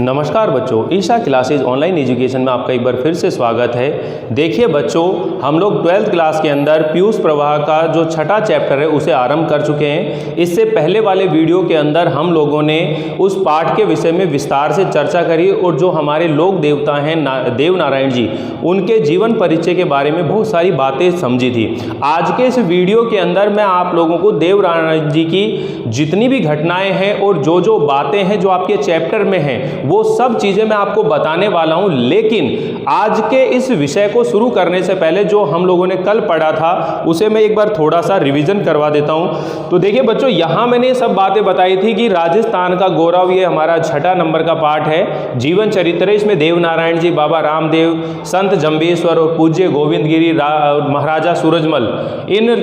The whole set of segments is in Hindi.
नमस्कार बच्चों, ईशा क्लासेज ऑनलाइन एजुकेशन में आपका एक बार फिर से स्वागत है। देखिए बच्चों, हम लोग 12th क्लास के अंदर पीयूष प्रवाह का जो छठा चैप्टर है उसे आरंभ कर चुके हैं। इससे पहले वाले वीडियो के अंदर हम लोगों ने उस पाठ के विषय में विस्तार से चर्चा करी और जो हमारे लोक देवता हैं देव नारायण जी, उनके जीवन परिचय के बारे में बहुत सारी बातें समझी थी। आज के इस वीडियो के अंदर मैं आप लोगों को देव नारायण जी की जितनी भी घटनाएं हैं और जो बातें हैं जो आपके चैप्टर में हैं वो सब चीज़ें मैं आपको बताने वाला हूं। लेकिन आज के इस विषय को शुरू करने से पहले जो हम लोगों ने कल पढ़ा था उसे मैं एक बार थोड़ा सा रिवीजन करवा देता हूं। तो देखिए बच्चों, यहां मैंने सब बातें बताई थी कि राजस्थान का गौरव, ये हमारा छठा नंबर का पाठ है, जीवन चरित्र। इसमें देव नारायण जी, बाबा रामदेव, संत जंबेश्वर और पूज्य गोविंद गिरी, महाराजा सूरजमल, इन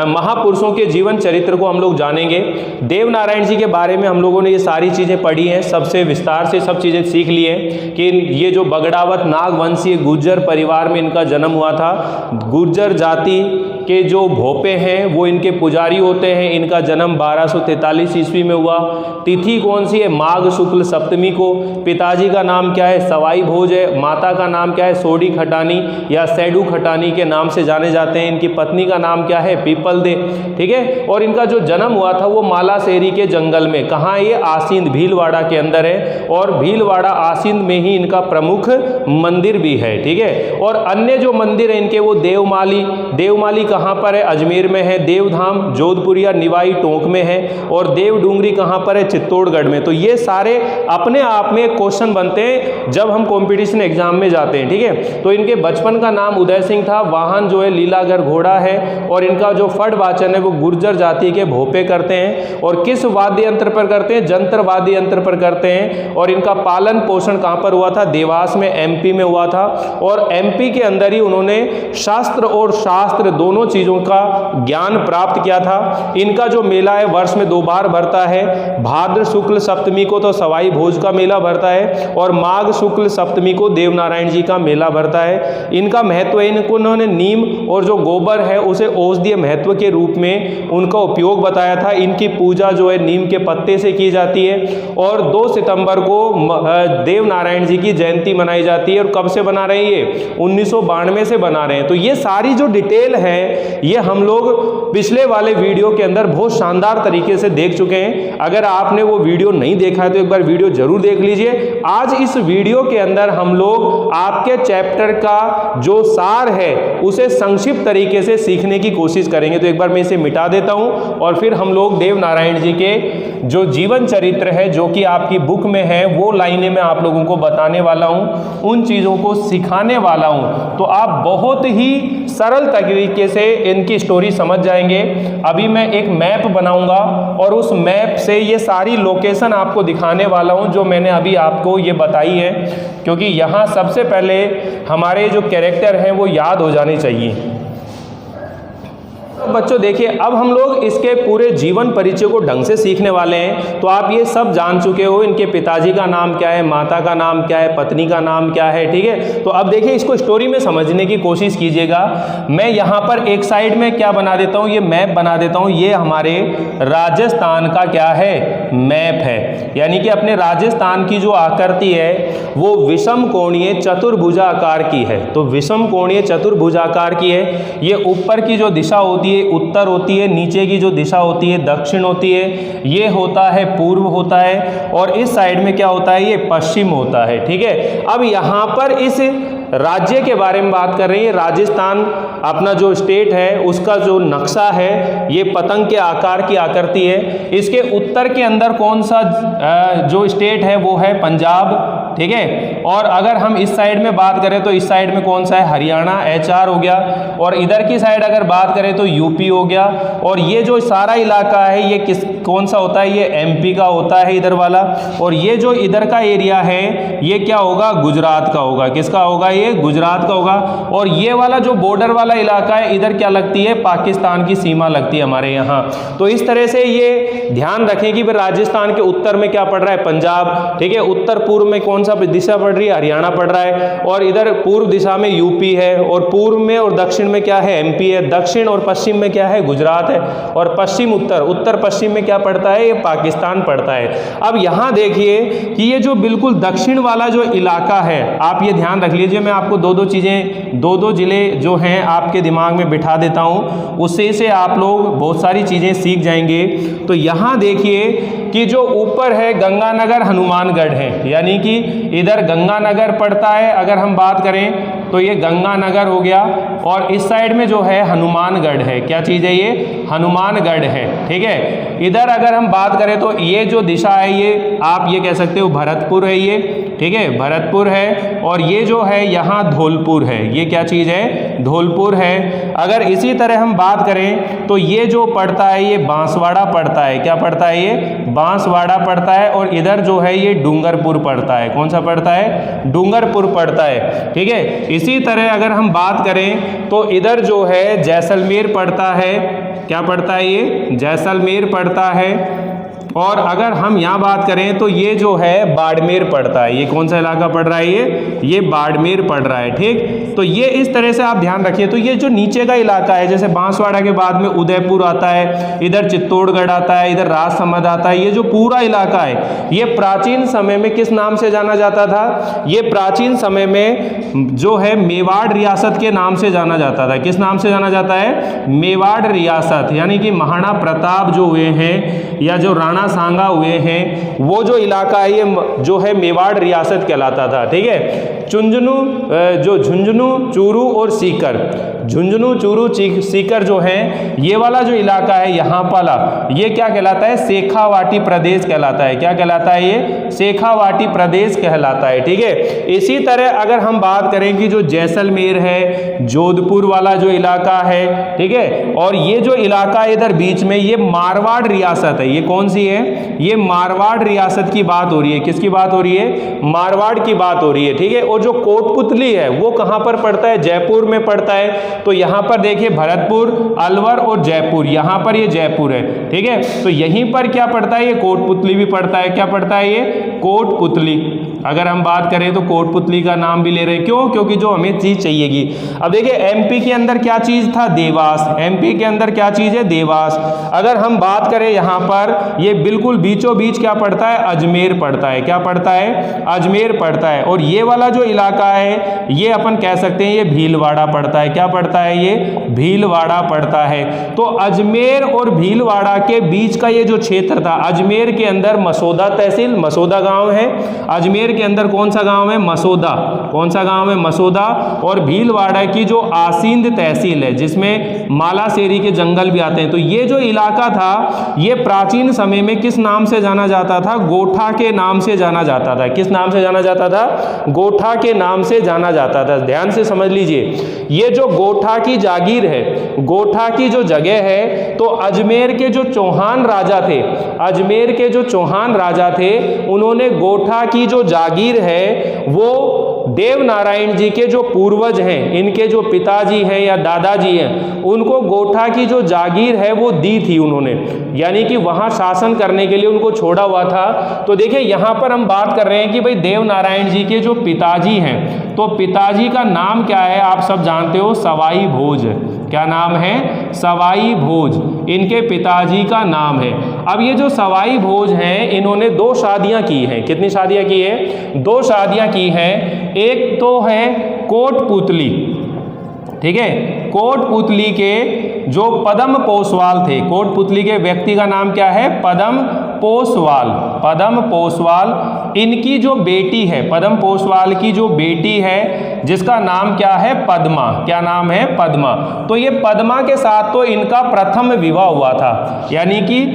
महापुरुषों के जीवन चरित्र को हम लोग जानेंगे। देव नारायण जी के बारे में हम लोगों ने ये सारी चीज़ें पढ़ी हैं, सबसे विस्तार से सब चीज़ें सीख ली हैं कि ये जो बगड़ावत नागवंशीय गुर्जर परिवार में इनका जन्म हुआ था। गुर्जर जाति के जो भोपे हैं वो इनके पुजारी होते हैं। इनका जन्म 1243 ईस्वी में हुआ। तिथि कौन सी है? माघ शुक्ल सप्तमी को। पिताजी का नाम क्या है? सवाई भोज है। माता का नाम क्या है? सोडी खटानी या सैडू खटानी के नाम से जाने जाते हैं। इनकी पत्नी का नाम क्या है? People they. ठीक है। और इनका जो जन्म हुआ था वो मालाशेरी के जंगल में, कहाँ? ये आसींद भीलवाड़ा के अंदर है और भीलवाड़ा आसींद में ही इनका प्रमुख मंदिर भी है। ठीक है। और अन्य जो मंदिर है इनके वो देवमाली कहाँ पर है? अजमेर में है। देवधाम जोधपुरिया निवाई टोंक में है। और देव डूंगरी कहाँ पर है? चित्तौड़गढ़ में। तो ये सारे अपने आप में क्वेश्चन बनते हैं जब हम कंपटीशन एग्जाम में जाते हैं। ठीक है। तो इनके बचपन का नाम उदय सिंह था। वाहन जो है लीलागर घोड़ा है। और इनका जो फट वाचन है वो गुर्जर जाति के भोपे करते हैं। और किस वाद्य यंत्र पर करते हैं? जंतर वाद्य यंत्र पर करते हैं। और इनका पालन पोषण कहाँ पर हुआ था? देवास में, एमपी में हुआ था। और एमपी के अंदर ही उन्होंने शास्त्र और शास्त्र दोनों चीजों का ज्ञान प्राप्त किया था। इनका जो मेला है वर्ष में 2 बार भरता है। भाद्र शुक्ल सप्तमी को तो सवाई भोज का मेला भरता है और माघ शुक्ल सप्तमी को देव नारायण जी का मेला भरता है। इनका महत्व, इनको उन्होंने नीम और जो गोबर है उसे औषधीय महत्व के रूप में उनका उपयोग बताया था। इनकी पूजा जो है नीम के पत्ते से की जाती है। और 2 सितंबर को देव नारायण जी की जयंती मनाई जाती है। और कब से बना रहे हैं? ये 1992 से बना रहे हैं। तो ये सारी जो डिटेल है ये हम लोग पिछले वाले वीडियो के अंदर बहुत शानदार तरीके से देख चुके हैं। अगर आपने वो वीडियो नहीं देखा है तो एक बार वीडियो जरूर देख लीजिए। आज इस वीडियो के अंदर हम लोग आपके चैप्टर का जो सार है उसे संक्षिप्त तरीके से सीखने की कोशिश करेंगे। तो एक बार मैं इसे मिटा देता हूं और फिर हम लोग देव नारायण जी के जो जीवन चरित्र है जो कि आपकी बुक में है वो लाइनें मैं आप लोगों को बताने वाला हूं, उन चीजों को सिखाने वाला हूं। तो आप बहुत ही सरल तरीके से इनकी स्टोरी समझ जाएंगे। अभी मैं एक मैप बनाऊंगा और उस मैप से ये सारी लोकेशन आपको दिखाने वाला हूं जो मैंने अभी आपको ये बताई है, क्योंकि यहाँ सबसे पहले हमारे जो कैरेक्टर हैं वो याद हो जाने चाहिए। तो बच्चों देखिए, अब हम लोग इसके पूरे जीवन परिचय को ढंग से सीखने वाले हैं। तो आप ये सब जान चुके हो, इनके पिताजी का नाम क्या है, माता का नाम क्या है, पत्नी का नाम क्या है। ठीक है। तो अब देखिए, इसको स्टोरी में समझने की कोशिश कीजिएगा। मैं यहाँ पर एक साइड में क्या बना देता हूँ, ये मैप बना देता हूँ। ये हमारे राजस्थान का क्या है? मैप है। यानी कि अपने राजस्थान की जो आकृति है वो विषम कोणीय चतुर्भुजाकार की है। तो विषम कोणीय चतुर्भुजाकार की है। ये ऊपर की जो दिशा होती है उत्तर होती है, नीचे की जो दिशा होती है दक्षिण होती है, ये होता है पूर्व होता है, और इस साइड में क्या होता है? ये पश्चिम होता है। ठीक है। अब यहाँ पर इस राज्य के बारे में बात कर रही है। राजस्थान अपना जो स्टेट है उसका जो नक्शा है ये पतंग के आकार की आकृति है। इसके उत्तर के अंदर कौन सा जो स्टेट है वो है पंजाब। ठीक है। और अगर हम इस साइड में बात करें तो इस साइड में कौन सा है? हरियाणा, HR हो गया। और इधर की साइड अगर बात करें तो यूपी हो गया। और ये जो सारा इलाका है ये कौन सा होता है? ये MP का होता है इधर वाला। और ये जो इधर का एरिया है ये क्या होगा? गुजरात का होगा। किसका होगा? ये गुजरात का होगा। और ये वाला जो बॉर्डर वाला इलाका है इधर क्या लगती है? पाकिस्तान की सीमा लगती है हमारे यहाँ। तो इस तरह से ये ध्यान रखें कि राजस्थान के उत्तर में क्या पड़ रहा है? पंजाब। ठीक है। उत्तर पूर्व में कौन सा दिशा पड़ रही है, हरियाणा पड़ रहा है, और इधर पूर्व दिशा में यूपी है, और पूर्व में और दक्षिण में क्या है, एमपी है, दक्षिण और पश्चिम में क्या है, गुजरात है, और पश्चिम उत्तर, उत्तर पश्चिम में क्या पड़ता है, ये पाकिस्तान पड़ता है। अब यहाँ देखिए कि ये जो बिल्कुल दक्षिण वाला जो इलाका है, आप ये ध्यान रख लीजिए, मैं आपको दो दो जिले जो हैं आपके दिमाग में बिठा देता हूँ, उससे से आप लोग बहुत सारी चीज़ें सीख जाएंगे। तो यहाँ देखिए कि जो ऊपर है गंगानगर हनुमानगढ़ है, यानी कि इधर गंगानगर पड़ता है, अगर हम बात करें तो ये गंगानगर हो गया, और इस साइड में जो है हनुमानगढ़ है। क्या चीज़ है ये, हनुमानगढ़ है, ठीक है। इधर अगर हम बात करें तो ये जो दिशा है ये आप ये कह सकते हो भरतपुर है ये, ठीक है, भरतपुर है, और ये जो है यहाँ धौलपुर है, ये क्या चीज़ है, धौलपुर है। अगर इसी तरह हम बात करें तो ये जो पड़ता है ये बांसवाड़ा पड़ता है, क्या पड़ता है ये, बांसवाड़ा पड़ता है, और इधर जो है ये डूंगरपुर पड़ता है। कौन सा पड़ता है, डूंगरपुर पड़ता है, ठीक है। इसी तरह अगर हम बात करें तो इधर जो है जैसलमेर पड़ता है, क्या पड़ता है ये, जैसलमेर पड़ता है। और अगर हम यहाँ बात करें तो ये जो है बाड़मेर पड़ता है, ये कौन सा इलाका पड़ रहा है, ये बाड़मेर पड़ रहा है, ठीक। तो ये इस तरह से आप ध्यान रखिए। तो ये जो नीचे का इलाका है, जैसे बांसवाड़ा के बाद में उदयपुर आता है, इधर चित्तौड़गढ़ आता है, इधर राजसमंद आता है, ये जो पूरा इलाका है ये प्राचीन समय में किस नाम से जाना जाता था, ये प्राचीन समय में जो है मेवाड़ रियासत के नाम से जाना जाता था। किस नाम से जाना जाता है, मेवाड़ रियासत, यानी कि महाराणा प्रताप जो हुए हैं या जो राणा सांगा हुए हैं, वो जो इलाका है ये जो है मेवाड़ रियासत कहलाता था, ठीक है। झुंझुनू, चूरू और सीकर, झुंझुनू, चूरू, सीकर जो है ये वाला जो इलाका है यहाँ वाला, ये क्या कहलाता है, शेखावाटी प्रदेश कहलाता है। क्या कहलाता है ये, शेखावाटी प्रदेश कहलाता है, ठीक है। इसी तरह अगर हम बात करें कि जो जैसलमेर है, जोधपुर वाला जो इलाका है, ठीक है, और ये जो इलाका इधर बीच में ये मारवाड़ रियासत है, ये कौन सी है, ये मारवाड़ रियासत की बात हो रही है। किसकी बात हो रही है, मारवाड़ की बात हो रही है, ठीक है। और जो कोटपुतली है वो कहां पर पड़ता है, जयपुर में पड़ता है। तो यहां पर देखिए भरतपुर, अलवर और जयपुर, यहां पर ये जयपुर है, ठीक है। तो यहीं पर क्या पड़ता है, ये कोटपुतली भी पड़ता है। क्या पड़ता है ये, कोटपुतली। अगर हम बात करें तो कोटपुतली का नाम भी ले रहे हैं, क्यों, क्योंकि जो हमें चीज चाहिएगी। अब देखिए एमपी के अंदर क्या चीज था, देवास, एमपी के अंदर क्या चीज है, देवास। अगर हम बात करें यहाँ पर ये बिल्कुल बीचों बीच क्या पड़ता है, अजमेर पड़ता है। क्या पड़ता है, अजमेर पड़ता है। और ये वाला जो इलाका है ये अपन कह सकते हैं ये भीलवाड़ा पड़ता है। क्या पड़ता है, ये भीलवाड़ा पड़ता है। तो अजमेर और भीलवाड़ा के बीच का ये जो क्षेत्र था, अजमेर के अंदर मसौदा तहसील, मसौदा गांव है। अजमेर के अंदर कौन सा गांव है, मसौदा। कौन सा गांव है, मसौदा। और भीलवाड़ा की जो आसींद तहसील है जिसमें मालाशेरी के जंगल भी आते हैं। तो ये जो इलाका था ये प्राचीन समय में किस नाम से जाना जाता था, गोठा के नाम से जाना जाता था। किस नाम से जाना जाता था, गोठा के नाम से जाना जाता था। ध्यान से समझ लीजिए, ये जो गोठा की जागीर है, गोठा की जो जगह है, तो अजमेर के जो चौहान राजा थे, अजमेर के जो चौहान राजा थे, उन्होंने गोठा की जो जागीर है वो देव नारायण जी के जो पूर्वज हैं, इनके जो पिताजी हैं या दादाजी हैं, उनको गोठा की जो जागीर है वो दी थी उन्होंने, यानी कि वहां शासन करने के लिए उनको छोड़ा हुआ था। तो देखिए यहां पर हम बात कर रहे हैं कि भाई देव नारायण जी के जो पिताजी हैं, तो पिताजी का नाम क्या है, आप सब जानते हो, सवाई भोज। क्या नाम है, सवाई भोज, इनके पिताजी का नाम है। अब ये जो सवाई भोज हैं, इन्होंने 2 शादियां की हैं। कितनी शादियां की है, 2 शादियां की हैं। एक तो है कोटपुतली, ठीक है, कोटपुतली के जो पदम पोसवाल थे, कोटपुतली के व्यक्ति का नाम क्या है, पदम पोसवाल, पदम पोसवाल। इनकी जो बेटी है, पदम पोसवाल की जो बेटी है जिसका नाम क्या है, पद्मा। क्या नाम है, पद्मा। तो ये पद्मा के साथ तो इनका प्रथम विवाह हुआ था, यानी कि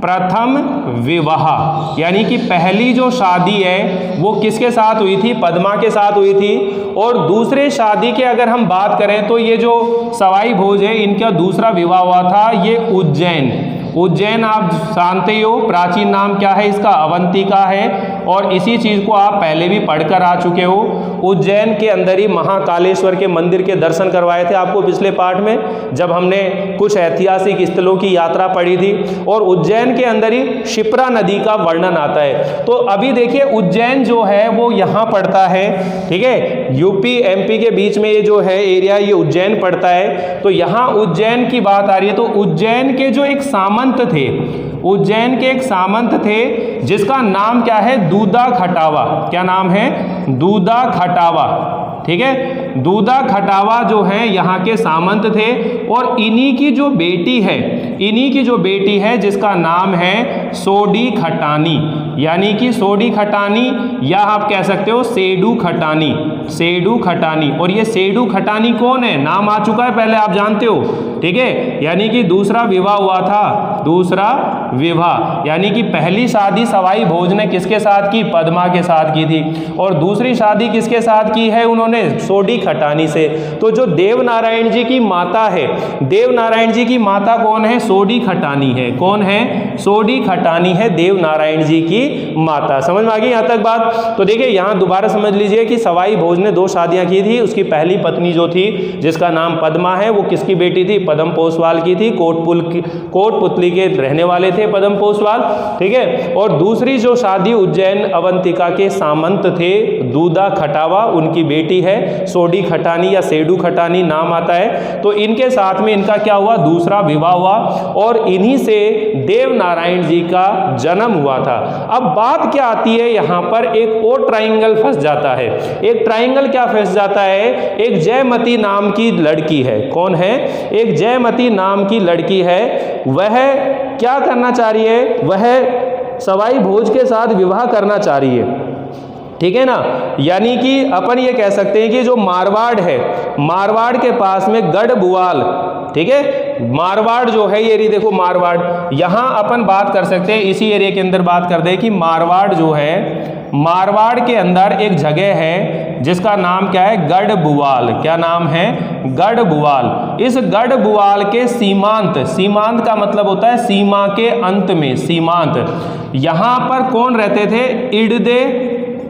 प्रथम विवाह, यानी कि पहली जो शादी है वो किसके साथ हुई थी, पद्मा के साथ हुई थी। और दूसरे शादी के अगर हम बात करें तो ये जो सवाई भोज है इनका दूसरा विवाह हुआ था ये उज्जैन। उज्जैन आप जानते हो, प्राचीन नाम क्या है इसका, अवंतिका है। और इसी चीज़ को आप पहले भी पढ़कर आ चुके हो। उज्जैन के अंदर ही महाकालेश्वर के मंदिर के दर्शन करवाए थे आपको पिछले पाठ में, जब हमने कुछ ऐतिहासिक स्थलों की यात्रा पढ़ी थी। और उज्जैन के अंदर ही क्षिप्रा नदी का वर्णन आता है। तो अभी देखिए उज्जैन जो है वो यहाँ पड़ता है, ठीक है, यूपी एमपी के बीच में ये जो है एरिया ये उज्जैन पड़ता है। तो यहाँ उज्जैन की बात आ रही है। तो उज्जैन के जो एक सामंत थे, उज्जैन के एक सामंत थे जिसका नाम क्या है, दूदा खटावा। क्या नाम है, दूदा खटावा, ठीक है। दूदा खटावा जो है यहाँ के सामंत थे और इन्हीं की जो बेटी है, इन्हीं की जो बेटी है जिसका नाम है सोडी खटानी, यानी कि सोडी खटानी या आप कह सकते हो सेडू खटानी, सेडू खटानी। और ये सेडू खटानी कौन है, नाम आ चुका है पहले, आप जानते हो, ठीक है। यानी कि दूसरा विवाह हुआ था, दूसरा विवाह, यानी कि पहली शादी सवाई भोज ने किसके साथ की, पद्मा के साथ की थी, और दूसरी शादी किसके साथ की है उन्होंने, सोडी खटानी से। तो जो देव नारायण जी की माता है, देव नारायण जी की माता कौन है, सोडी खटानी है। कौन है, सोडी खटानी है देव नारायण जी की माता। समझ में आ गई यहाँ तक बात। तो देखिए यहाँ दोबारा समझ लीजिए कि सवाई भोज ने 2 शादियां की थी। उसकी पहली पत्नी जो थी जिसका नाम पद्मा है वो किसकी बेटी थी, पद्म पोसवाल की थी। कोटपुतली के रहने वाले थे पद्म पोसवाल, ठीक है। और दूसरी जो शादी उज्जैन अवंतिका के सामंत थे दूदा खटावा, उनकी बेटी है सोडी खटानी या सेडू खटानी नाम आता है। तो इनके साथ में इनका क्या हुआ, दूसरा विवाह हुआ और इन्हीं से देव नारायण जी का जन्म हुआ था। अब बात क्या आती है यहाँ पर, एक और ट्राइंगल फंस जाता है। एक ट्राइंगल क्या फंस जाता है, एक जयमती नाम की लड़की है। कौन है, एक जयमती नाम की लड़की है। वह क्या करना चाह रही है, वह सवाई भोज के साथ विवाह करना चाह रही है, ठीक है ना। यानी कि अपन ये कह सकते हैं कि जो मारवाड़ है, मारवाड़ के पास में गढ़बुआल, ठीक है, मारवाड़ जो है ये देखो मारवाड़, यहाँ अपन बात कर सकते हैं इसी एरिया के अंदर बात कर दे कि मारवाड़ जो है, मारवाड़ के अंदर एक जगह है जिसका नाम क्या है, गढ़बुआल। क्या नाम है, गढ़बुआल। इस गढ़बुआल के सीमांत, सीमांत का मतलब होता है सीमा के अंत में, सीमांत। यहाँ पर कौन रहते थे, इड़दे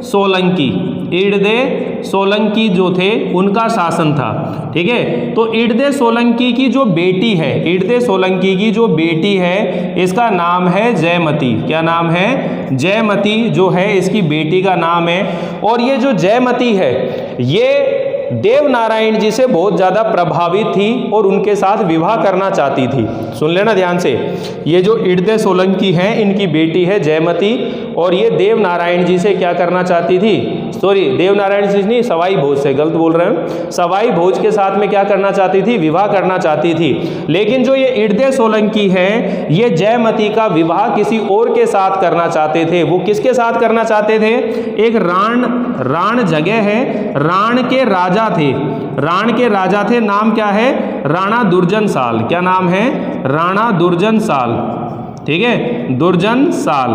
सोलंकी, इड़दे सोलंकी जो थे उनका शासन था, ठीक है। तो इड़दे सोलंकी की जो बेटी है, इड़दे सोलंकी की जो बेटी है इसका नाम है जयमती। क्या नाम है, जयमती जो है इसकी बेटी का नाम है। और ये जो जयमती है ये देव नारायण जी से बहुत ज़्यादा प्रभावित थी और उनके साथ विवाह करना चाहती थी। सुन लेना ध्यान से, ये जो इड़दे सोलंकी हैं इनकी बेटी है जयमती और ये देव नारायण जी से क्या करना चाहती थी, सॉरी देव नारायण जी नहीं, सवाई भोज से, गलत बोल रहे हैं, सवाई भोज के साथ में क्या करना चाहती थी, विवाह करना चाहती थी। लेकिन जो ये इड़दे सोलंकी है ये जयमती का विवाह किसी और के साथ करना चाहते थे। वो किसके साथ करना चाहते थे, एक राण जगह है, राण के राजा थे, राण के राजा थे, नाम क्या है, राणा दुर्जन साल। क्या नाम है, राणा दुर्जन साल, ठीक है, दुर्जन साल।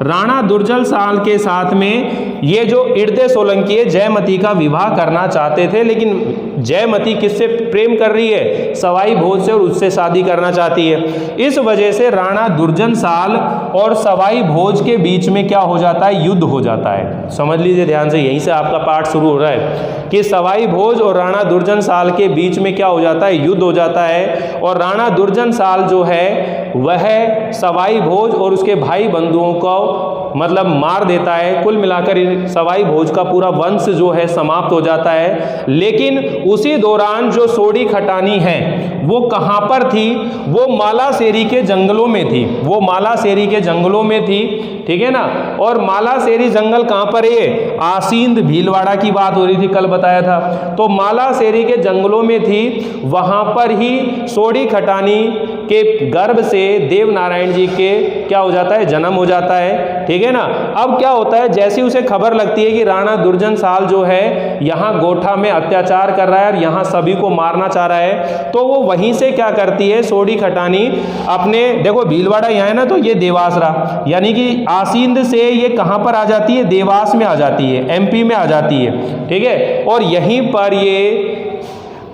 राणा दुर्जन साल के साथ में ये जो इड़दे सोलंकी है जयमती का विवाह करना चाहते थे। लेकिन जयमती किससे प्रेम कर रही है, सवाई भोज से, और उससे शादी करना चाहती है। इस वजह से राणा दुर्जन साल और सवाई भोज के बीच में क्या हो जाता है, युद्ध हो जाता है। समझ लीजिए ध्यान से, यहीं से आपका पाठ शुरू हो रहा है कि सवाई भोज और राणा दुर्जन साल के बीच में क्या हो जाता है, युद्ध हो जाता है। और राणा दुर्जन साल जो है वह सवाई भोज और उसके भाई बंधुओं को मतलब मार देता है। कुल मिलाकर सवाई भोज का पूरा वंश जो है समाप्त हो जाता है। लेकिन उसी दौरान जो सोडी खटानी है वो कहाँ पर थी, वो मालासेरी के जंगलों में थी, वो मालासेरी के जंगलों में थी, ठीक है ना। और मालासेरी जंगल कहाँ पर है, आसींद भीलवाड़ा की बात हो रही थी, कल बताया था। तो मालासेरी के जंगलों में थी, वहाँ पर ही सोडी खटानी के गर्भ से देव नारायण जी के क्या हो जाता है, जन्म हो जाता है, ठीक है ना। अब क्या होता है, जैसी उसे खबर लगती है कि राणा दुर्जन साल जो है यहाँ गोठा में अत्याचार कर रहा है और यहाँ सभी को मारना चाह रहा है, तो वो वहीं से क्या करती है, सोडी खटानी अपने, देखो भीलवाड़ा यहाँ है ना, तो ये देवासरा, यानी कि आसींद से ये कहाँ पर आ जाती है, देवास में आ जाती है, एमपी में आ जाती है, ठीक है। और यहीं पर ये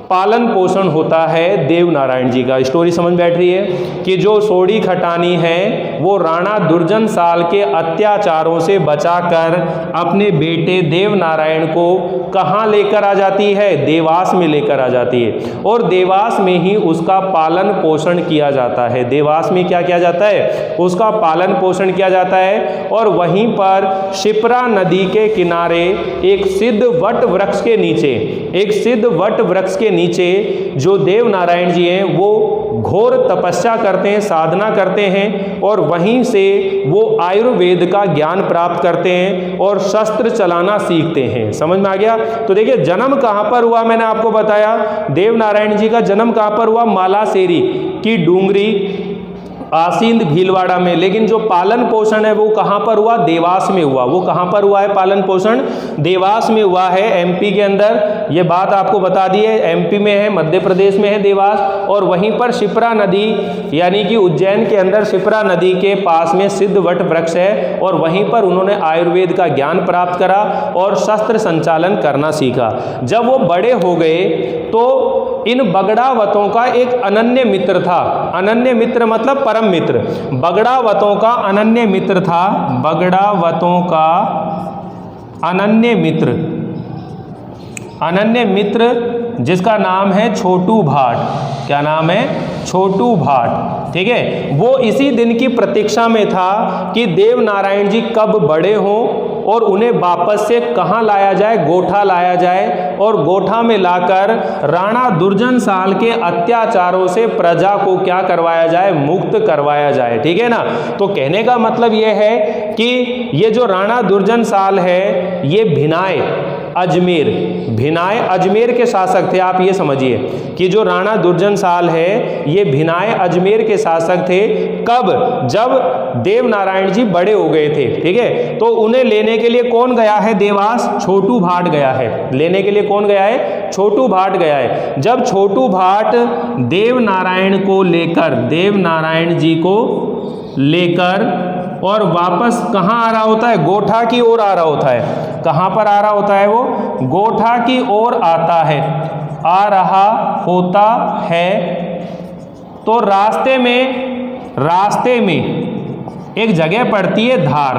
पालन पोषण होता है देव नारायण जी का। स्टोरी समझ बैठ रही है कि जो सोढ़ी खटानी है वो राणा दुर्जन साल के अत्याचारों से बचाकर अपने बेटे देव नारायण को कहाँ लेकर आ जाती है? देवास में लेकर आ जाती है और देवास में ही उसका पालन पोषण किया जाता है। देवास में क्या किया जाता है? उसका पालन पोषण किया जाता है और वहीं पर शिप्रा नदी के किनारे एक सिद्ध वट वृक्ष के नीचे जो देव नारायण जी हैं वो घोर तपस्या करते हैं, साधना करते हैं और वहीं से वो आयुर्वेद का ज्ञान प्राप्त करते हैं और शस्त्र चलाना सीखते हैं। समझ में आ गया? तो देखिए जन्म कहाँ पर हुआ, मैंने आपको बताया देव नारायण जी का जन्म कहाँ पर हुआ? मालासेरी की डूंगरी आसींद भीलवाड़ा में। लेकिन जो पालन पोषण है वो कहाँ पर हुआ? देवास में हुआ। वो कहाँ पर हुआ है पालन पोषण? देवास में हुआ है, एमपी के अंदर। ये बात आपको बता दी है, एमपी में है, मध्य प्रदेश में है देवास। और वहीं पर शिप्रा नदी यानी कि उज्जैन के अंदर शिप्रा नदी के पास में सिद्ध वट वृक्ष है और वहीं पर उन्होंने आयुर्वेद का ज्ञान प्राप्त करा और शस्त्र संचालन करना सीखा। जब वो बड़े हो गए तो इन बगड़ावतों का एक अनन्य मित्र था। अनन्य मित्र मतलब परम मित्र। बगड़ावतों का अनन्य मित्र था। बगड़ावतों का अनन्य मित्र जिसका नाम है छोटू भाट। क्या नाम है? छोटू भाट। ठीक है, वो इसी दिन की प्रतीक्षा में था कि देव नारायण जी कब बड़े हों और उन्हें वापस से कहाँ लाया जाए? गोठा लाया जाए और गोठा में लाकर राणा दुर्जन साल के अत्याचारों से प्रजा को क्या करवाया जाए? मुक्त करवाया जाए। ठीक है ना? तो कहने का मतलब ये है कि ये जो राणा दुर्जन साल है ये भिनाय अजमेर के शासक थे। आप ये समझिए कि जो राणा दुर्जन साल है ये भिनाय अजमेर के शासक थे। कब? जब देव नारायण जी बड़े हो गए थे। ठीक है, तो उन्हें लेने के लिए कौन गया है देवास? छोटू भाट गया है। लेने के लिए कौन गया है? छोटू भाट गया है। जब छोटू भाट देव नारायण जी को लेकर और वापस कहाँ आ रहा होता है? गोठा की ओर आ रहा होता है। कहाँ पर आ रहा होता है वो? गोठा की ओर आ रहा होता है। तो रास्ते में एक जगह पड़ती है धार।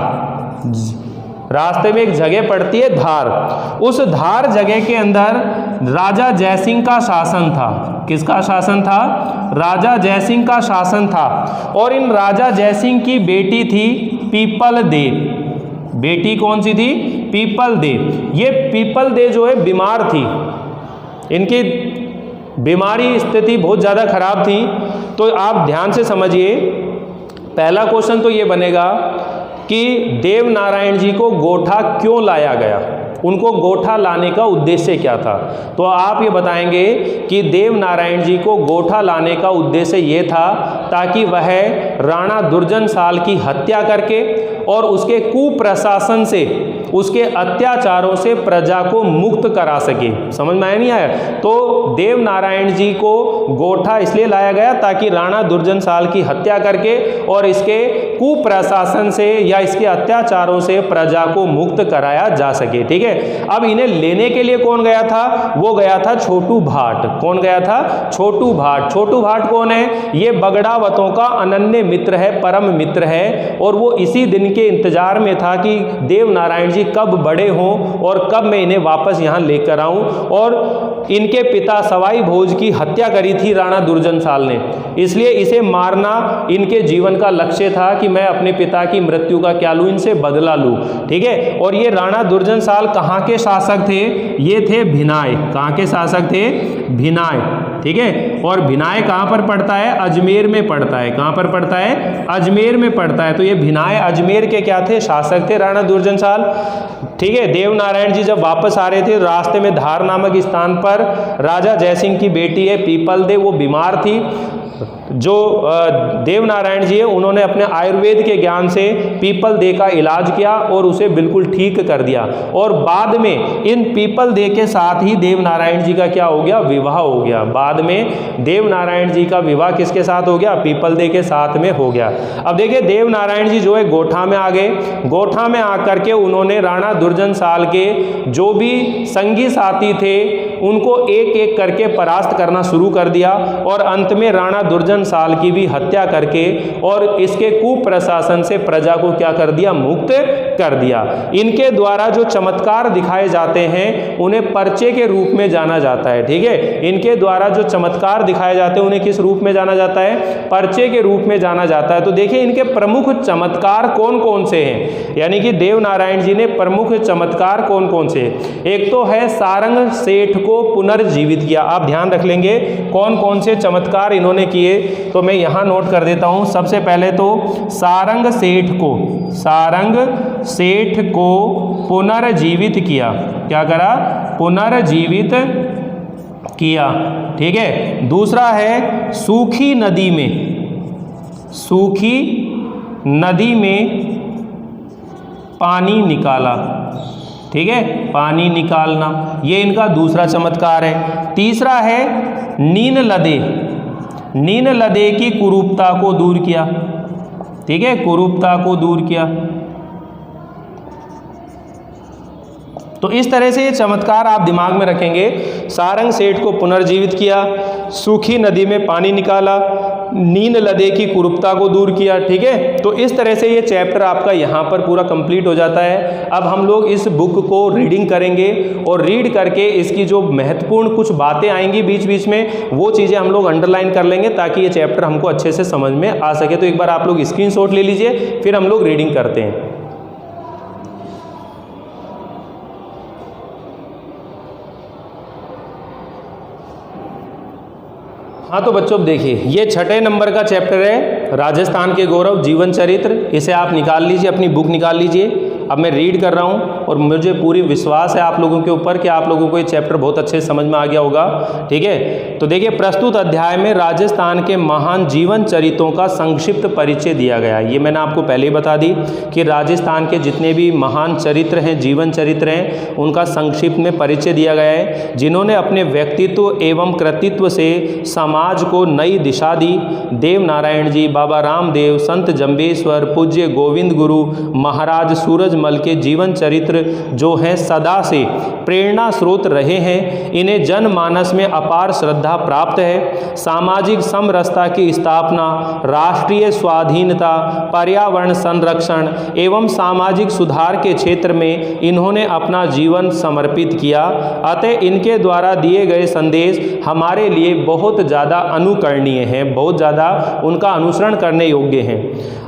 रास्ते में एक जगह पड़ती है धार। उस धार जगह के अंदर राजा जयसिंह का शासन था। किसका शासन था? राजा जयसिंह का शासन था। और इन राजा जयसिंह की बेटी थी पीपल दे। बेटी कौन सी थी? People they. ये पीपल दे जो है बीमार थी। इनकी बीमारी स्थिति बहुत ज़्यादा खराब थी। तो आप ध्यान से समझिए, पहला क्वेश्चन तो ये बनेगा कि देव नारायण जी को गोठा क्यों लाया गया? उनको गोठा लाने का उद्देश्य क्या था? तो आप ये बताएंगे कि देव नारायण जी को गोठा लाने का उद्देश्य ये था ताकि वह राणा दुर्जन साल की हत्या करके और उसके कुप्रशासन से, उसके अत्याचारों से प्रजा को मुक्त करा सके। समझ में आया नहीं आया? तो देव नारायण जी को गोठा इसलिए लाया गया ताकि राणा दुर्जन साल की हत्या करके और इसके कुप्रशासन से या इसके अत्याचारों से प्रजा को मुक्त कराया जा सके। ठीक है, अब इन्हें लेने के लिए कौन गया था? वो गया था छोटू भाट। कौन गया था? छोटू भाट। छोटू भाट कौन है? ये बगड़ावतों का अनन्य मित्र है, परम मित्र है। और वो इसी दिन के इंतजार में था कि देव नारायण जी कब बड़े हों और कब मैं इन्हें वापस यहाँ लेकर आऊं। और इनके पिता सवाई भोज की हत्या करी थी राणा दुर्जन साल ने, इसलिए इसे मारना इनके जीवन का लक्ष्य था कि मैं अपने पिता की मृत्यु का क्या लूं? इनसे बदला लूं। ठीक है, और ये राणा दुर्जन साल कहाँ के शासक थे? ये थे भिनाय। कहाँ के शासक थे? भिनाय। ठीक है, और भिनाय कहाँ पर पड़ता है? अजमेर में पड़ता है। कहाँ पर पड़ता है? अजमेर में पड़ता है। तो ये भिनाय अजमेर के क्या थे? शासक थे राणा दुर्जन साल। ठीक है, देव नारायण जी जब वापस आ रहे थे रास्ते में धार नामक स्थान पर राजा जयसिंह की बेटी है पीपल दे, वो बीमार थी। जो देव नारायण जी है उन्होंने अपने आयुर्वेद के ज्ञान से पीपल दे का इलाज किया और उसे बिल्कुल ठीक कर दिया, और बाद में इन पीपल दे के साथ ही देव नारायण जी का क्या हो गया, विवाह हो गया। बाद में देव नारायण जी का विवाह किसके साथ हो गया, पीपल दे के साथ में हो गया। अब देखिए देव नारायण जी जो है गोठा में आ गए। गोठा में आकर के उन्होंने राणा दुर्जनशाल के जो भी संगी साथी थे उनको एक एक करके परास्त करना शुरू कर दिया, और अंत में राणा दुर्जनशाल की भी हत्या करके और इसके कुप्रशासन से प्रजा को क्या कर दिया, मुक्त कर दिया। इनके द्वारा जो चमत्कार दिखाए जाते हैं उन्हें पर्चे के रूप में जाना जाता है। ठीक है, इनके द्वारा जो चमत्कार दिखाए जाते हैं उन्हें किस रूप में जाना जाता है, पर्चे के रूप में जाना जाता है। तो देखिए इनके प्रमुख चमत्कार कौन कौन से हैं, यानी कि देव नारायण जी ने प्रमुख चमत्कार कौन कौन से। एक तो है सारंग सेठ को पुनर्जीवित किया। आप ध्यान रख लेंगे कौन कौन से चमत्कार इन्होंने किए, तो मैं यहां नोट कर देता हूं। सबसे पहले तो सारंग सेठ को पुनर्जीवित किया। क्या करा, पुनर्जीवित किया। ठीक है, दूसरा है सूखी नदी में पानी निकाला। ठीक है, पानी निकालना, ये इनका दूसरा चमत्कार है। तीसरा है नीन लदे की कुरूपता को दूर किया। ठीक है, कुरूपता को दूर किया। तो इस तरह से ये चमत्कार आप दिमाग में रखेंगे। सारंग सेठ को पुनर्जीवित किया, सूखी नदी में पानी निकाला, नीन लदे की कुरूपता को दूर किया। ठीक है, तो इस तरह से ये चैप्टर आपका यहाँ पर पूरा कंप्लीट हो जाता है। अब हम लोग इस बुक को रीडिंग करेंगे और रीड करके इसकी जो महत्वपूर्ण कुछ बातें आएंगी बीच बीच में वो चीज़ें हम लोग अंडरलाइन कर लेंगे ताकि ये चैप्टर हमको अच्छे से समझ में आ सके। तो एक बार आप लोग स्क्रीनशॉट ले लीजिए, फिर हम लोग रीडिंग करते हैं। हाँ तो बच्चों देखिए ये 6 नंबर का चैप्टर है राजस्थान के गौरव जीवन चरित्र। इसे आप निकाल लीजिए, अपनी बुक निकाल लीजिए। अब मैं रीड कर रहा हूँ और मुझे पूरी विश्वास है आप लोगों के ऊपर कि आप लोगों को ये चैप्टर बहुत अच्छे से समझ में आ गया होगा। ठीक है, तो देखिए प्रस्तुत अध्याय में राजस्थान के महान जीवन चरित्रों का संक्षिप्त परिचय दिया गया है। ये मैंने आपको पहले ही बता दी कि राजस्थान के जितने भी महान चरित्र हैं, जीवन चरित्र हैं, उनका संक्षिप्त में परिचय दिया गया है, जिन्होंने अपने व्यक्तित्व एवं कृतित्व से समाज को नई दिशा दी। देव नारायण जी, बाबा रामदेव, संत जम्बेश्वर, पूज्य गोविंद गुरु, महाराज सूरजमल के जीवन चरित्र जो हैं सदा से प्रेरणा स्रोत रहे हैं। इन्हें जनमानस में अपार श्रद्धा प्राप्त है। सामाजिक समरसता की स्थापना, राष्ट्रीय स्वाधीनता, पर्यावरण संरक्षण एवं सामाजिक सुधार के क्षेत्र में इन्होंने अपना जीवन समर्पित किया। अतः इनके द्वारा दिए गए संदेश हमारे लिए बहुत ज़्यादा अनुकरणीय हैं, बहुत ज़्यादा उनका अनुसरण करने योग्य हैं।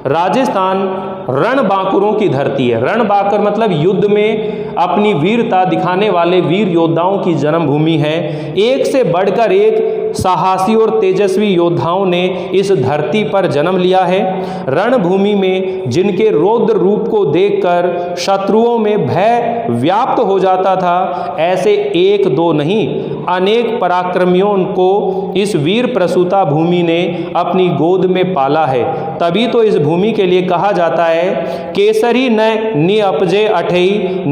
राजस्थान रणबांकुरों की धरती है। रणबांकुर मतलब युद्ध में अपनी वीरता दिखाने वाले वीर योद्धाओं की जन्मभूमि है। एक से बढ़कर एक साहसी और तेजस्वी योद्धाओं ने इस धरती पर जन्म लिया है। रणभूमि में जिनके रौद्र रूप को देखकर शत्रुओं में भय व्याप्त हो जाता था, ऐसे एक दो नहीं अनेक पराक्रमियों को इस वीर प्रसूता भूमि ने अपनी गोद में पाला है। तभी तो इस भूमि के लिए कहा जाता है केसरी न निअपजे अठई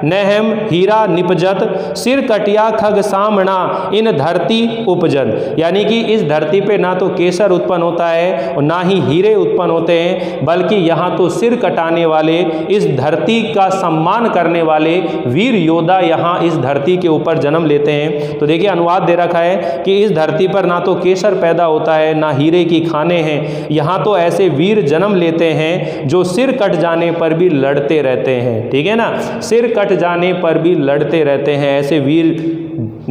नहम हीरा निपजत सिर कटिया खग सामना इन धरती उपजन। यानी कि इस धरती पे ना तो केसर उत्पन्न होता है और ना ही हीरे उत्पन्न होते हैं, बल्कि यहाँ तो सिर कटाने वाले, इस धरती का सम्मान करने वाले वीर योद्धा यहाँ इस धरती के ऊपर जन्म लेते हैं। तो देखिए अनुवाद दे रखा है कि इस धरती पर ना तो केसर पैदा होता है ना हीरे की खाने हैं, यहाँ तो ऐसे वीर जन्म लेते हैं जो सिर कट जाने पर भी लड़ते रहते हैं। ठीक है ना, सिर कट जाने पर भी लड़ते रहते हैं। ऐसे वीर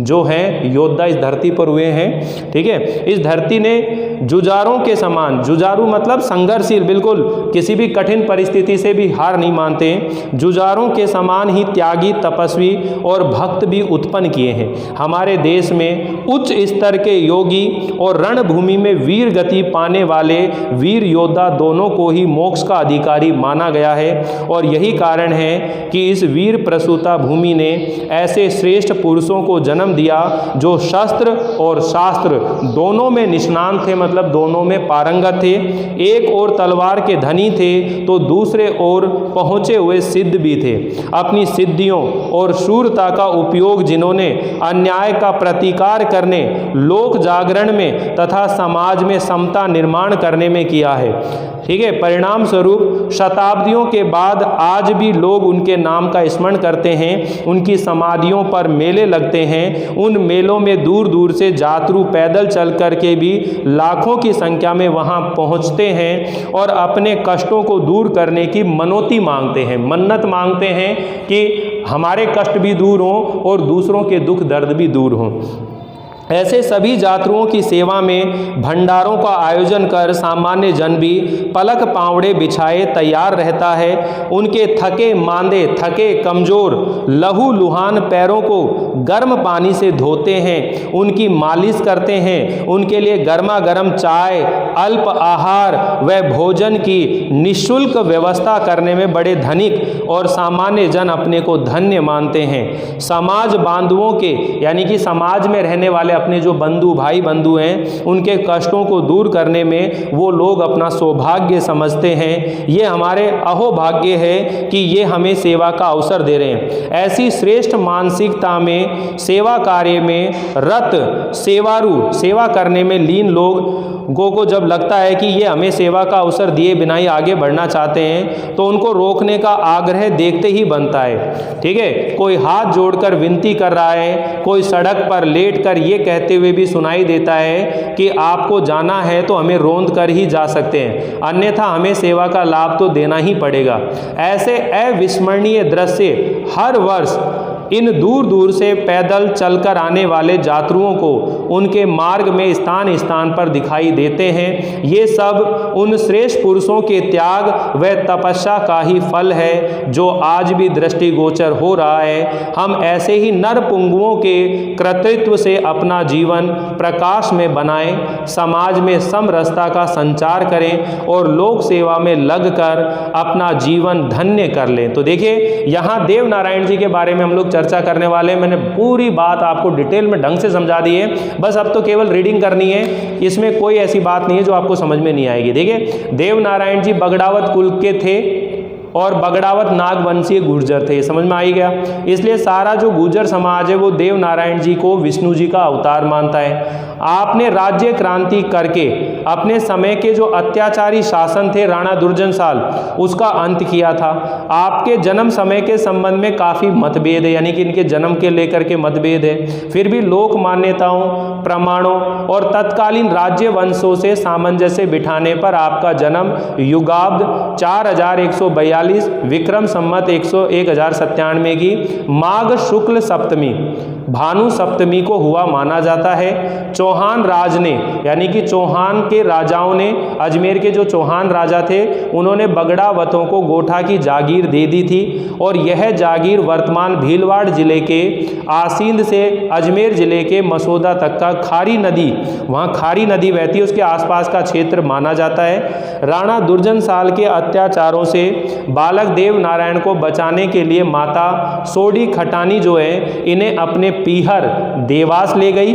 जो हैं योद्धा इस धरती पर हुए हैं। ठीक है, इस धरती ने जुझारों के समान, जुझारू मतलब संघर्षशील, बिल्कुल किसी भी कठिन परिस्थिति से भी हार नहीं मानते, जुझारों के समान ही त्यागी, तपस्वी और भक्त भी उत्पन्न किए हैं। हमारे देश में उच्च स्तर के योगी और रणभूमि में वीर गति पाने वाले वीर योद्धा दोनों को ही मोक्ष का अधिकारी माना गया है। और यही कारण है कि इस वीर प्रसूता भूमि ने ऐसे श्रेष्ठ पुरुषों को जन्म जन्म दिया, जो शस्त्र और शास्त्र दोनों में निष्णात थे, मतलब दोनों में पारंगत थे। एक और तलवार के धनी थे तो दूसरे ओर पहुँचे हुए सिद्ध भी थे। अपनी सिद्धियों और शूरता का उपयोग जिन्होंने अन्याय का प्रतिकार करने, लोक जागरण में तथा समाज में समता निर्माण करने में किया है। ठीक है, परिणाम स्वरूप शताब्दियों के बाद आज भी लोग उनके नाम का स्मरण करते हैं, उनकी समाधियों पर मेले लगते हैं। उन मेलों में दूर दूर से यात्रु पैदल चल कर के भी लाखों की संख्या में वहां पहुंचते हैं और अपने कष्टों को दूर करने की मनोती मांगते हैं, मन्नत मांगते हैं कि हमारे कष्ट भी दूर हों और दूसरों के दुख दर्द भी दूर हों। ऐसे सभी यात्रुओं की सेवा में भंडारों का आयोजन कर सामान्य जन भी पलक पावड़े बिछाए तैयार रहता है। उनके थके मांदे, थके कमजोर लहू लुहान पैरों को गर्म पानी से धोते हैं, उनकी मालिश करते हैं, उनके लिए गर्मा गर्म चाय, अल्प आहार व भोजन की निःशुल्क व्यवस्था करने में बड़े धनिक और सामान्य जन अपने को धन्य मानते हैं। समाज बांधवों के, यानी कि समाज में रहने वाले अपने जो बंधु, भाई बंधु हैं, उनके कष्टों को दूर करने में वो लोग अपना सौभाग्य समझते हैं। ये हमारे अहोभाग्य है कि ये हमें सेवा का अवसर दे रहे हैं। ऐसी श्रेष्ठ मानसिकता में, सेवा कार्य में रत, सेवारू, सेवा करने में लीन लोगों को जब लगता है कि ये हमें सेवा का अवसर दिए बिना ही आगे बढ़ना चाहते हैं, तो उनको रोकने का आग्रह देखते ही बनता है। ठीक है, कोई हाथ जोड़कर विनती कर रहा है, कोई सड़क पर लेटकर ये कहते हुए भी सुनाई देता है कि आपको जाना है तो हमें रोंद कर ही जा सकते हैं, अन्यथा हमें सेवा का लाभ तो देना ही पड़ेगा। ऐसे अविस्मरणीय दृश्य हर वर्ष इन दूर दूर से पैदल चलकर आने वाले यात्रुओं को उनके मार्ग में स्थान स्थान पर दिखाई देते हैं। ये सब उन श्रेष्ठ पुरुषों के त्याग व तपस्या का ही फल है जो आज भी दृष्टिगोचर हो रहा है। हम ऐसे ही नर पुंगुओं के कृतित्व से अपना जीवन प्रकाश में बनाएं, समाज में समरसता का संचार करें और लोक सेवा में लगकर अपना जीवन धन्य कर लें। तो देखिए, यहाँ देव नारायण जी के बारे में हम लोग चर्चा करने वाले हैं। मैंने पूरी बात आपको डिटेल में ढंग से समझा दी है, बस अब तो केवल रीडिंग करनी है। इसमें कोई ऐसी बात नहीं है जो आपको समझ में नहीं आएगी। देखिए, देव नारायण जी बगड़ावत कुल के थे और बगड़ावत नागवंशीय गुर्जर थे, समझ में आ ही गया। इसलिए सारा जो गुर्जर समाज है वो देव नारायण जी को विष्णु जी का अवतार मानता है। आपने राज्य क्रांति करके अपने समय के जो अत्याचारी शासन थे राणा दुर्जनसाल, उसका अंत किया था। आपके जन्म समय के संबंध में काफ़ी मतभेद है, यानी कि इनके जन्म के लेकर के मतभेद है। फिर भी लोक मान्यताओं, प्रमाणों और तत्कालीन राज्य वंशों से सामंजस्य बिठाने पर आपका जन्म युगाब्द 4142 विक्रम संमत 1097 की माघ शुक्ल सप्तमी भानु सप्तमी को हुआ माना जाता है। चौहान राज ने, यानी कि चौहान के राजाओं ने, अजमेर के जो चौहान राजा थे उन्होंने बगड़ावतों को गोठा की जागीर दे दी थी और यह जागीर वर्तमान भीलवाड़ जिले के आसींद से अजमेर जिले के मसौदा तक का खारी नदी, वहाँ खारी नदी बहती है, उसके आसपास का क्षेत्र माना जाता है। राणा दुर्जनसाल के अत्याचारों से बालक देव नारायण को बचाने के लिए माता सोडी खटानी जो है इन्हें अपने पीहर देवास ले गई।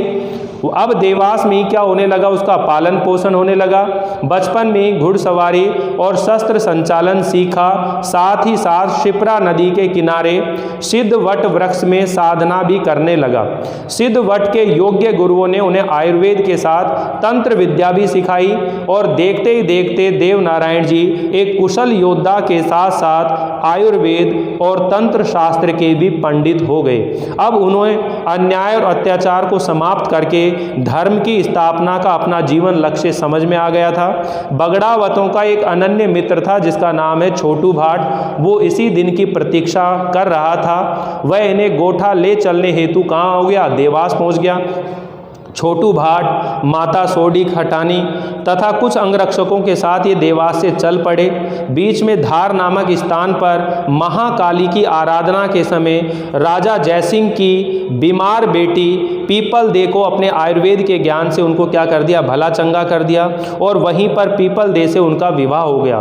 अब देवास में ही क्या होने लगा, उसका पालन पोषण होने लगा। बचपन में ही घुड़सवारी और शस्त्र संचालन सीखा, साथ ही साथ शिप्रा नदी के किनारे सिद्ध वट वृक्ष में साधना भी करने लगा। सिद्ध वट के योग्य गुरुओं ने उन्हें आयुर्वेद के साथ तंत्र विद्या भी सिखाई और देखते ही देखते देव नारायण जी एक कुशल योद्धा के साथ साथ आयुर्वेद और तंत्र शास्त्र के भी पंडित हो गए। अब उन्होंने अन्याय और अत्याचार को समाप्त करके धर्म की स्थापना का अपना जीवन लक्ष्य समझ में आ गया था। बगड़ावतों का एक अनन्य मित्र था जिसका नाम है छोटू भाट, वो इसी दिन की प्रतीक्षा कर रहा था। वह इन्हें गोठा ले चलने हेतु कहाँ हो गया, देवास पहुँच गया। छोटू भाट, माता सोडी खटानी तथा कुछ अंगरक्षकों के साथ ये देवास से चल पड़े। बीच में धार नामक स्थान पर महाकाली की आराधना के समय राजा जयसिंह की बीमार बेटी पीपल दे को अपने आयुर्वेद के ज्ञान से उनको क्या कर दिया, भला चंगा कर दिया और वहीं पर पीपल दे से उनका विवाह हो गया।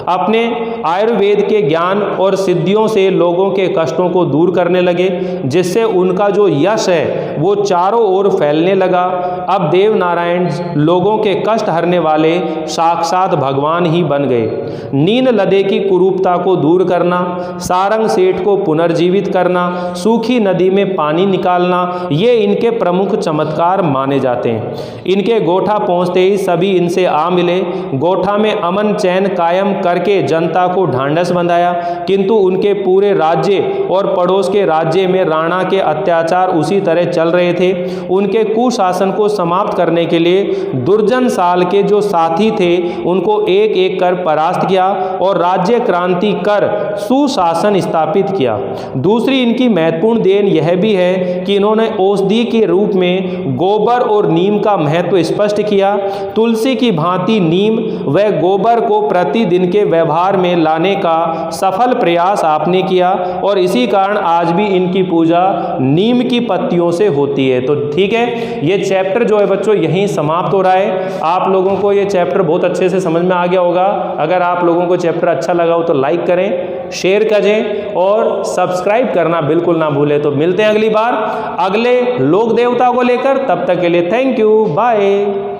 अपने आयुर्वेद के ज्ञान और सिद्धियों से लोगों के कष्टों को दूर करने लगे, जिससे उनका जो यश है वो चारों ओर फैलने लगा। अब देव नारायण लोगों के कष्ट हरने वाले साक्षात भगवान ही बन गए। नील नदी की कुरूपता को दूर करना, सारंग सेठ को पुनर्जीवित करना, सूखी नदी में पानी निकालना, ये इनके प्रमुख चमत्कार माने जाते हैं। इनके गोठा पहुंचते ही सभी इनसे आ मिले। गोठा में अमन चैन कायम करके जनता को ढांढस बंधाया, किंतु उनके पूरे राज्य और पड़ोस के राज्य में राणा के अत्याचार उसी तरह चल रहे थे। उनके कुशासन को समाप्त करने के लिए दुर्जन साल के जो साथी थे उनको एक एक कर परास्त किया और राज्य क्रांति कर सुशासन स्थापित किया। दूसरी इनकी महत्वपूर्ण देन यह भी है कि इन्होंने औषधि के रूप में गोबर और नीम का महत्व स्पष्ट किया। तुलसी की भांति नीम व गोबर को प्रतिदिन के व्यवहार में लाने का सफल प्रयास आपने किया और इसी कारण आज भी इनकी पूजा नीम की पत्तियों से होती है। तो ठीक है, ये चैप्टर जो है बच्चों यहीं समाप्त हो रहा है। आप लोगों को ये चैप्टर बहुत अच्छे से समझ में आ गया होगा। अगर आप लोगों को चैप्टर अच्छा लगा हो तो लाइक करें, शेयर करें और सब्सक्राइब करना बिल्कुल ना भूलें। तो मिलते हैं अगली बार अगले लोक देवता को लेकर। तब तक के लिए थैंक यू, बाय।